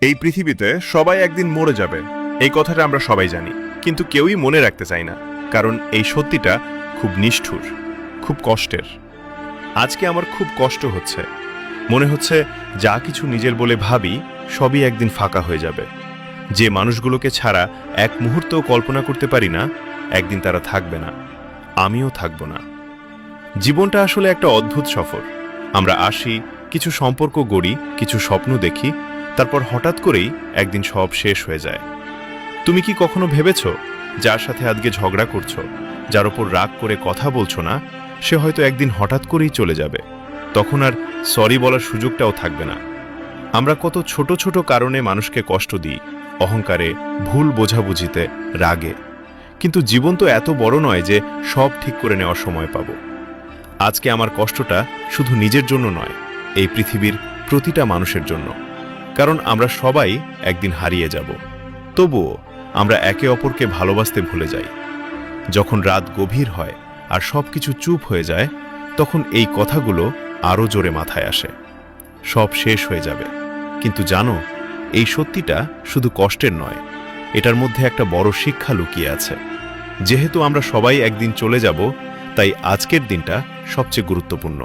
এই পৃথিবীতে সবাই একদিন মরে যাবে, এই কথাটা আমরা সবাই জানি, কিন্তু কেউই মনে রাখতে চায় না, কারণ এই সত্যিটা খুব নিষ্ঠুর, খুব কষ্টের। আজকে আমার খুব কষ্ট হচ্ছে, মনে হচ্ছে যা কিছু নিজের বলে ভাবি সবই একদিন ফাঁকা হয়ে যাবে। যে মানুষগুলোকে ছাড়া এক মুহূর্তও কল্পনা করতে পারি না, একদিন তারা থাকবে না, আমিও থাকব না। জীবনটা আসলে একটা অদ্ভুত সফর। আমরা আসি, কিছু সম্পর্ক গড়ি, কিছু স্বপ্ন দেখি, তারপর হঠাৎ করেই একদিন সব শেষ হয়ে যায়। তুমি কি কখনো ভেবেছ যার সাথে আজকে ঝগড়া করছো, যার ওপর রাগ করে কথা বলছো না, সে হয়তো একদিন হঠাৎ করেই চলে যাবে, তখন আর সরি বলার সুযোগটাও থাকবে না। আমরা কত ছোট ছোট কারণে মানুষকে কষ্ট দিই, অহংকারে, ভুল বোঝাবুঝিতে, রাগে। কিন্তু জীবন তো এত বড় নয় যে সব ঠিক করে নেওয়ার সময় পাবো। আজকে আমার কষ্টটা শুধু নিজের জন্য নয়, এই পৃথিবীর প্রতিটা মানুষের জন্য, কারণ আমরা সবাই একদিন হারিয়ে যাব। তবুও আমরা একে অপরকে ভালোবাসতে ভুলে যাই। যখন রাত গভীর হয় আর সবকিছু চুপ হয়ে যায়, তখন এই কথাগুলো আরও জোরে মাথায় আসে। সব শেষ হয়ে যাবে, কিন্তু জানো, এই সত্যিটা শুধু কষ্টের নয়, এটার মধ্যে একটা বড় শিক্ষা লুকিয়ে আছে। যেহেতু আমরা সবাই একদিন চলে যাব, তাই আজকের দিনটা সবচেয়ে গুরুত্বপূর্ণ।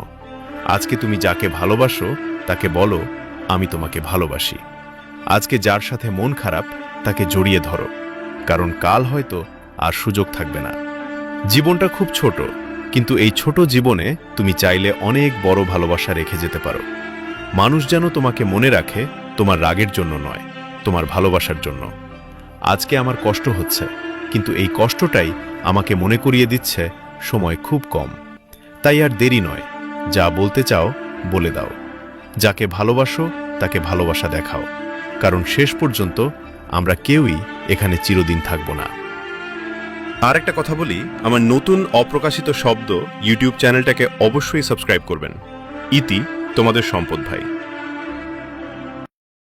আজকে তুমি যাকে ভালোবাসো তাকে বলো, আমি তোমাকে ভালোবাসি। আজকে যার সাথে মন খারাপ তাকে জড়িয়ে ধরো, কারণ কাল হয়তো আর সুযোগ থাকবে না। জীবনটা খুব ছোট, কিন্তু এই ছোট জীবনে তুমি চাইলে অনেক বড় ভালোবাসা রেখে যেতে পারো। মানুষ যেন তোমাকে মনে রাখে তোমার রাগের জন্য নয়, তোমার ভালোবাসার জন্য। আজকে আমার কষ্ট হচ্ছে, কিন্তু এই কষ্টটাই আমাকে মনে করিয়ে দিচ্ছে সময় খুব কম। তাই আর দেরি নয়, যা বলতে চাও বলে দাও। যাকে ভালোবাসো তাকে ভালোবাসা দেখাও, কারণ শেষ পর্যন্ত আমরা কেউই এখানে চিরদিন থাকব না। আর একটা কথা বলি, আমার নতুন অপ্রকাশিত শব্দ ইউটিউব চ্যানেলটাকে অবশ্যই সাবস্ক্রাইব করবেন। ইতি, তোমাদের সম্পদ ভাই।